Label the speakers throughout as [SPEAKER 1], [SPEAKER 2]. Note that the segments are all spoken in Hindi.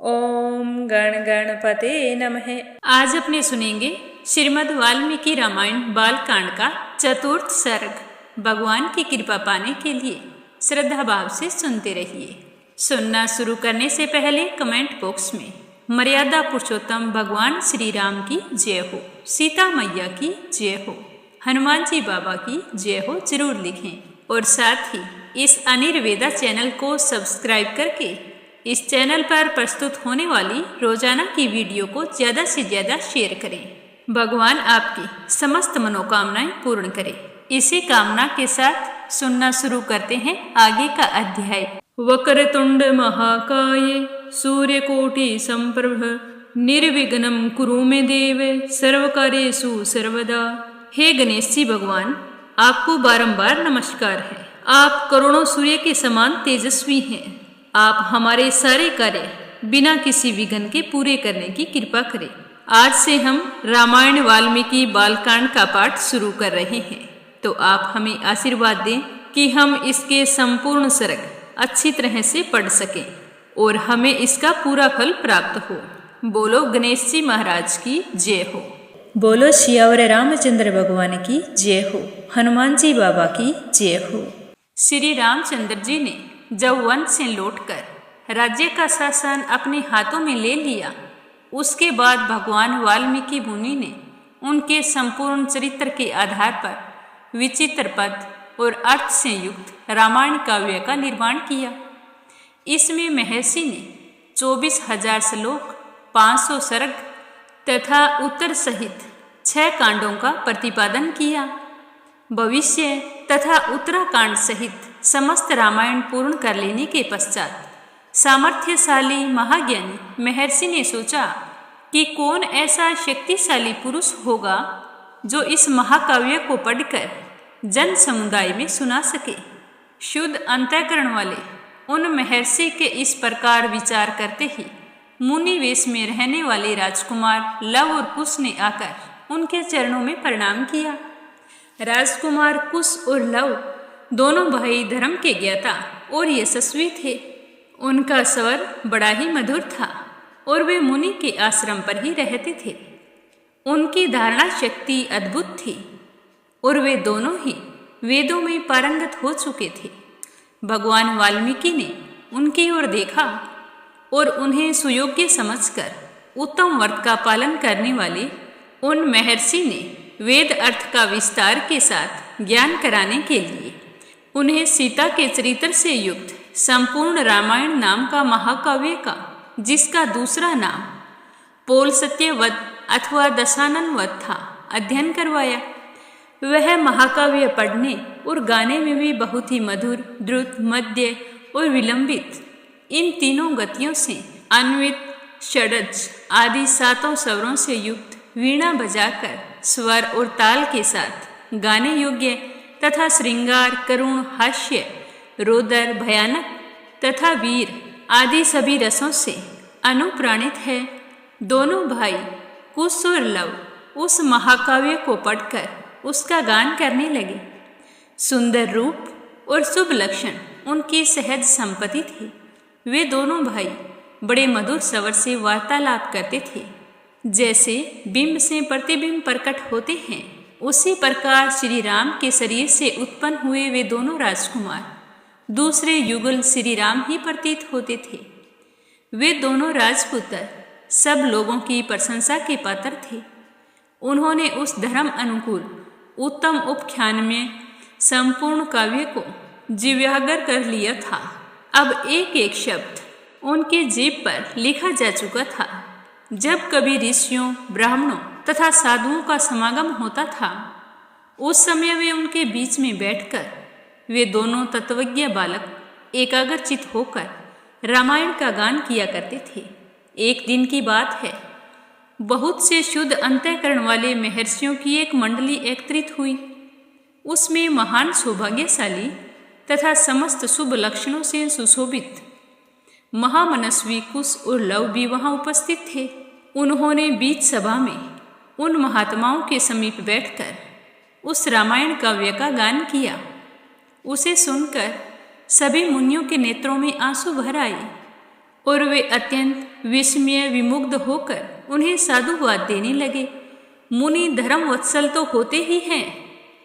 [SPEAKER 1] ओम गण गणपते नमः। आज अपने सुनेंगे श्रीमद् वाल्मीकि रामायण बालकांड का चतुर्थ सर्ग। भगवान की कृपा पाने के लिए श्रद्धा भाव से सुनते रहिए। सुनना शुरू करने से पहले कमेंट बॉक्स में मर्यादा पुरुषोत्तम भगवान श्री राम की जय हो, सीता मैया की जय हो, हनुमान जी बाबा की जय हो जरूर लिखें और साथ ही इस अनिर्वेदा चैनल को सब्सक्राइब करके इस चैनल पर प्रस्तुत होने वाली रोजाना की वीडियो को ज़्यादा से ज़्यादा शेयर करें। भगवान आपकी समस्त मनोकामनाएं पूर्ण करें। इसी कामना के साथ सुनना शुरू करते हैं आगे का अध्याय। वक्रतुंड महाकाय सूर्यकोटि संप्रभ निर्विघ्नं कुरु मे देव सर्वकार्येषु सर्वदा। हे गणेश जी भगवान, आपको बारंबार नमस्कार है। आप करोड़ों सूर्य के समान तेजस्वी हैं। आप हमारे सारे कार्य बिना किसी विघ्न के पूरे करने की कृपा करें। आज से हम रामायण वाल्मीकि बालकांड का पाठ शुरू कर रहे हैं, तो आप हमें आशीर्वाद दें कि हम इसके संपूर्ण सर्ग अच्छी तरह से पढ़ सकें और हमें इसका पूरा फल प्राप्त हो। बोलो गणेश जी महाराज की जय हो। बोलो सियावर रामचंद्र भगवान की जय हो, हनुमान जी बाबा की जय हो। श्री रामचंद्र जी ने जब वन से लौटकर राज्य का शासन अपने हाथों में ले लिया, उसके बाद भगवान वाल्मीकि मुनि ने उनके संपूर्ण चरित्र के आधार पर विचित्र पद और अर्थ से युक्त रामायण काव्य का निर्माण किया। इसमें महर्षि ने 24,000 श्लोक, 500 सर्ग तथा उत्तर सहित 6 कांडों का प्रतिपादन किया। भविष्य तथा उत्तराकांड सहित समस्त रामायण पूर्ण कर लेने के पश्चात सामर्थ्यशाली महाज्ञानी महर्षि ने सोचा कि कौन ऐसा शक्तिशाली पुरुष होगा जो इस महाकाव्य को पढ़कर जन समुदाय में सुना सके। शुद्ध अंतःकरण वाले उन महर्षि के इस प्रकार विचार करते ही मुनि वेश में रहने वाले राजकुमार लव और कुश ने आकर उनके चरणों में प्रणाम किया। राजकुमार कुश और लव दोनों भाई धर्म के ज्ञाता और यशस्वी थे। उनका स्वर बड़ा ही मधुर था और वे मुनि के आश्रम पर ही रहते थे। उनकी धारणा शक्ति अद्भुत थी और वे दोनों ही वेदों में पारंगत हो चुके थे। भगवान वाल्मीकि ने उनकी ओर देखा और उन्हें सुयोग्य समझकर उत्तम व्रत का पालन करने वाले उन महर्षि ने वेद अर्थ का विस्तार के साथ ज्ञान कराने के लिए उन्हें सीता के चरित्र से युक्त संपूर्ण रामायण नाम का महाकाव्य का, जिसका दूसरा नाम पौलस्त्य अथवा दशानन वध था, अध्ययन करवाया। वह महाकाव्य पढ़ने और गाने में भी बहुत ही मधुर, द्रुत, मध्य और विलंबित इन तीनों गतियों से अन्वित षड्ज आदि 7 स्वरों से युक्त वीणा बजाकर स्वर और ताल के साथ गाने योग्य तथा श्रृंगार, करुण, हास्य, रोदर, भयानक तथा वीर आदि सभी रसों से अनुप्राणित है। दोनों भाई कुश और लव उस महाकाव्य को पढ़कर उसका गान करने लगे। सुंदर रूप और शुभ लक्षण उनकी सहज संपत्ति थे। वे दोनों भाई बड़े मधुर स्वर से वार्तालाप करते थे। जैसे बिंब से प्रतिबिंब प्रकट होते हैं, उसी प्रकार श्री राम के शरीर से उत्पन्न हुए वे दोनों राजकुमार दूसरे युगल श्री राम ही प्रतीत होते थे। वे दोनों राजपुत्र सब लोगों की प्रशंसा के पात्र थे। उन्होंने उस धर्म अनुकूल उत्तम उपख्यान में संपूर्ण काव्य को जिव्यागर कर लिया था। अब एक एक शब्द उनके जीभ पर लिखा जा चुका था। जब कभी ऋषियों, ब्राह्मणों तथा साधुओं का समागम होता था, उस समय वे उनके बीच में बैठकर वे दोनों तत्वज्ञ बालक एकाग्रचित होकर रामायण का गान किया करते थे। एक दिन की बात है, बहुत से शुद्ध अंतःकरण वाले महर्षियों की एक मंडली एकत्रित हुई। उसमें महान सौभाग्यशाली तथा समस्त शुभ लक्षणों से सुशोभित महामनस्वी कुश और लव भी वहां उपस्थित थे। उन्होंने बीच सभा में उन महात्माओं के समीप बैठकर उस रामायण काव्य का गान किया। उसे सुनकर सभी मुनियों के नेत्रों में आंसू भर आए और वे अत्यंत विस्मय विमुग्ध होकर उन्हें साधुवाद देने लगे। मुनि धर्म वत्सल तो होते ही हैं।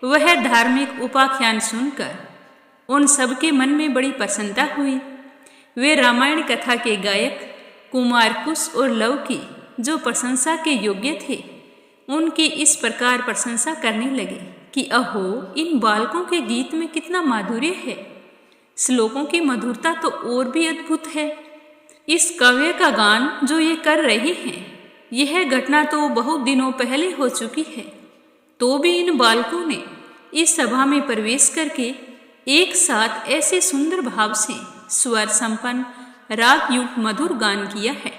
[SPEAKER 1] वह धार्मिक उपाख्यान सुनकर उन सबके मन में बड़ी प्रसन्नता हुई। वे रामायण कथा के गायक कुमार कुश और लव की जो प्रशंसा के योग्य थे, उनकी इस प्रकार प्रशंसा करने लगे कि अहो, इन बालकों के गीत में कितना माधुर्य है। श्लोकों की मधुरता तो और भी अद्भुत है। इस काव्य का गान जो ये कर रहे हैं, यह घटना तो बहुत दिनों पहले हो चुकी है, तो भी इन बालकों ने इस सभा में प्रवेश करके एक साथ ऐसे सुंदर भाव से स्वर संपन्न राग युक्त मधुर गान किया है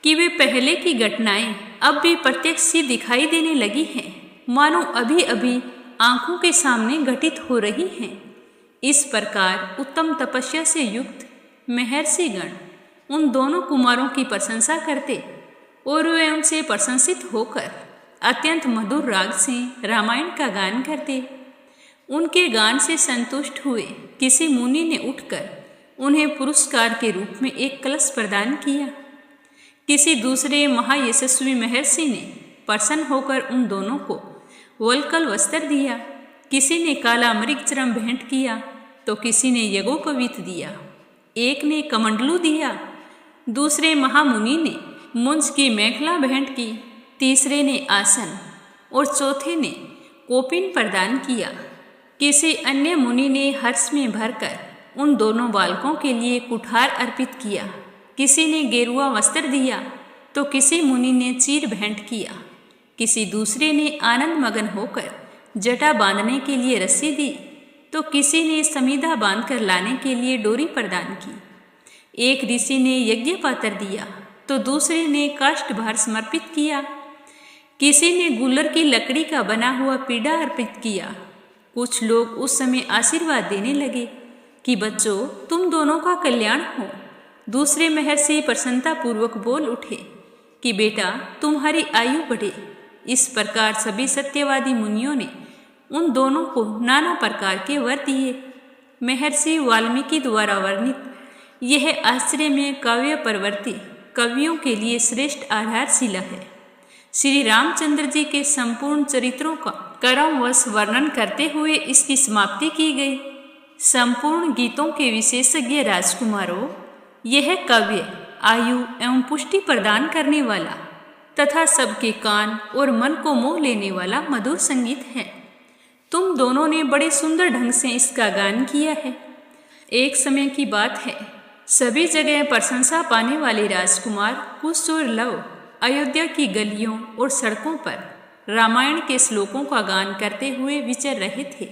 [SPEAKER 1] कि वे पहले की घटनाएं अब भी प्रत्यक्ष सी दिखाई देने लगी हैं, मानो अभी अभी आंखों के सामने घटित हो रही हैं। इस प्रकार उत्तम तपस्या से युक्त महर्षि गण उन दोनों कुमारों की प्रशंसा करते और वे उनसे प्रशंसित होकर अत्यंत मधुर राग से रामायण का गान करते। उनके गान से संतुष्ट हुए किसी मुनि ने उठकर उन्हें पुरस्कार के रूप में एक कलश प्रदान किया। किसी दूसरे महायशस्वी महर्षि ने प्रसन्न होकर उन दोनों को वल्कल वस्त्र दिया। किसी ने काला मृगचरम भेंट किया तो किसी ने यज्ञोपवीत दिया। एक ने कमंडलू दिया, दूसरे महामुनि ने मुंज की मेखला भेंट की, तीसरे ने आसन और चौथे ने कोपिन प्रदान किया। किसी अन्य मुनि ने हर्ष में भरकर उन दोनों बालकों के लिए कुठार अर्पित किया। किसी ने गेरुआ वस्त्र दिया तो किसी मुनि ने चीर भेंट किया। किसी दूसरे ने आनंद मगन होकर जटा बांधने के लिए रस्सी दी तो किसी ने समीधा बांधकर लाने के लिए डोरी प्रदान की। एक ऋषि ने यज्ञ पात्र दिया तो दूसरे ने काष्ठभार समर्पित किया। किसी ने गुलर की लकड़ी का बना हुआ पीढ़ा अर्पित किया। कुछ लोग उस समय आशीर्वाद देने लगे कि बच्चों, तुम दोनों का कल्याण हो। दूसरे महर्षि प्रसन्नता पूर्वक बोल उठे कि बेटा, तुम्हारी आयु बढ़े। इस प्रकार सभी सत्यवादी मुनियों ने उन दोनों को नाना प्रकार के वर दिए। महर्षि वाल्मीकि द्वारा वर्णित यह आश्चर्य में काव्य प्रवर्ती कवियों के लिए श्रेष्ठ आधारशिला है। श्री रामचंद्र जी के संपूर्ण चरित्रों का क्रमवश वर्णन करते हुए इसकी समाप्ति की गई। संपूर्ण गीतों के विशेषज्ञ राजकुमारों, यह काव्य आयु एवं पुष्टि प्रदान करने वाला तथा सबके कान और मन को मोह लेने वाला मधुर संगीत है। तुम दोनों ने बड़े सुंदर ढंग से इसका गान किया है। एक समय की बात है, सभी जगह प्रशंसा पाने वाले राजकुमार कुश और लव अयोध्या की गलियों और सड़कों पर रामायण के श्लोकों का गान करते हुए विचर रहे थे।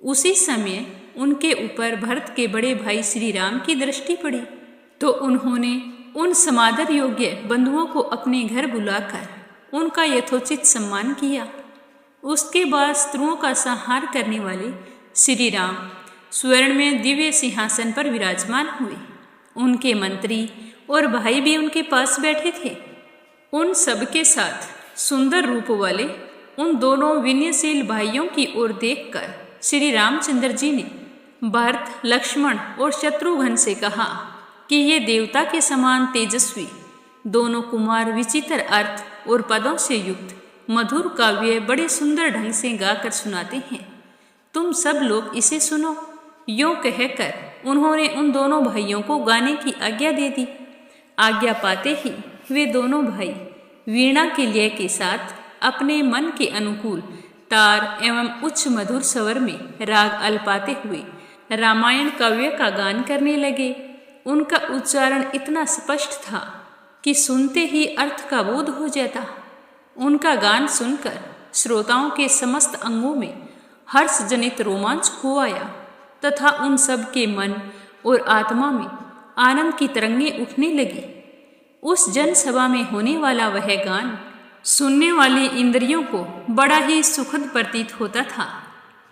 [SPEAKER 1] उसी समय उनके ऊपर भरत के बड़े भाई श्री राम की दृष्टि पड़ी तो उन्होंने उन समादर योग्य बंधुओं को अपने घर बुलाकर उनका यथोचित सम्मान किया। उसके बाद स्त्रियों का संहार करने वाले श्री राम स्वर्ण में दिव्य सिंहासन पर विराजमान हुए। उनके मंत्री और भाई भी उनके पास बैठे थे। उन सबके साथ सुंदर रूप वाले उन दोनों विनयशील भाइयों की ओर देखकर श्री रामचंद्र जी ने भरत, लक्ष्मण और शत्रुघ्न से कहा कि ये देवता के समान तेजस्वी दोनों कुमार विचित्र अर्थ और पदों से युक्त मधुर काव्य बड़े सुंदर ढंग से गाकर सुनाते हैं। तुम सब लोग इसे सुनो। यूँ कहकर उन्होंने उन दोनों भाइयों को गाने की आज्ञा दे दी। आज्ञा पाते ही वे दोनों भाई वीणा के लय के साथ अपने मन के अनुकूल तार एवं उच्च मधुर स्वर में राग अल्पाते हुए रामायण काव्य का गान करने लगे। उनका उच्चारण इतना स्पष्ट था कि सुनते ही अर्थ का बोध हो जाता। उनका गान सुनकर श्रोताओं के समस्त अंगों में हर्ष जनित रोमांच हो आया तथा उन सब के मन और आत्मा में आनंद की तरंगें उठने लगी। उस जनसभा में होने वाला वह गान सुनने वाली इंद्रियों को बड़ा ही सुखद प्रतीत होता था।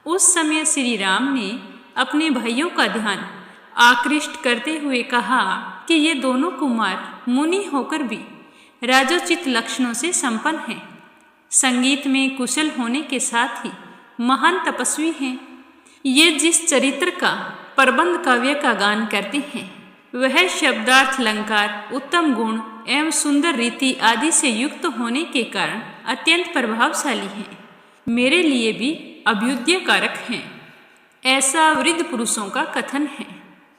[SPEAKER 1] उस समय श्री राम ने अपने भाइयों का ध्यान आकृष्ट करते हुए कहा कि ये दोनों कुमार मुनि होकर भी राजोचित लक्षणों से संपन्न हैं। संगीत में कुशल होने के साथ ही महान तपस्वी हैं। ये जिस चरित्र का प्रबंध काव्य का गान करते हैं वह शब्दार्थ अलंकार, उत्तम गुण एवं सुंदर रीति आदि से युक्त होने के कारण अत्यंत प्रभावशाली हैं, मेरे लिए भी अभ्युदयकारक हैं, ऐसा वृद्ध पुरुषों का कथन है।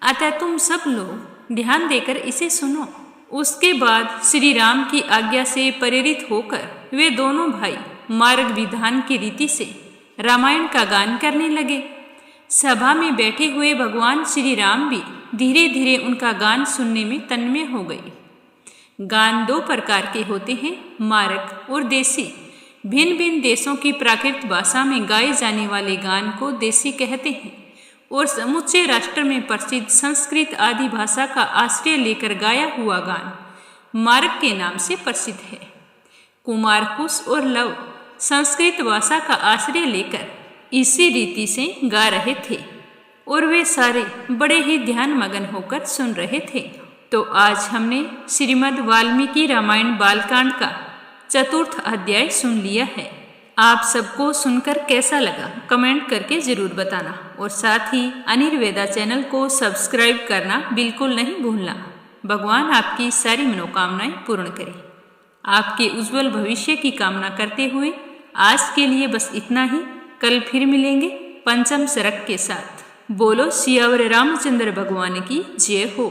[SPEAKER 1] अतः तुम सब लोग ध्यान देकर इसे सुनो। उसके बाद श्री राम की आज्ञा से प्रेरित होकर वे दोनों भाई मार्ग विधान की रीति से रामायण का गान करने लगे। सभा में बैठे हुए भगवान श्री राम भी धीरे धीरे उनका गान सुनने में तन्मय हो गए। गान दो प्रकार के होते हैं, मारक और देसी। भिन्न भिन्न देशों की प्राकृत भाषा में गाए जाने वाले गान को देसी कहते हैं और समुचे राष्ट्र में प्रसिद्ध संस्कृत आदि भाषा का आश्रय लेकर गाया हुआ गान मारक के नाम से प्रसिद्ध है। कुमार कुश और लव संस्कृत भाषा का आश्रय लेकर इसी रीति से गा रहे थे और वे सारे बड़े ही ध्यान मगन होकर सुन रहे थे। तो आज हमने श्रीमद् वाल्मीकि रामायण बालकांड का चतुर्थ अध्याय सुन लिया है। आप सबको सुनकर कैसा लगा कमेंट करके जरूर बताना और साथ ही अनिर्वेदा चैनल को सब्सक्राइब करना बिल्कुल नहीं भूलना। भगवान आपकी सारी मनोकामनाएं पूर्ण करे। आपके उज्जवल भविष्य की कामना करते हुए आज के लिए बस इतना ही। कल फिर मिलेंगे पंचम सर्ग के साथ। बोलो सियावर रामचंद्र भगवान की जय हो।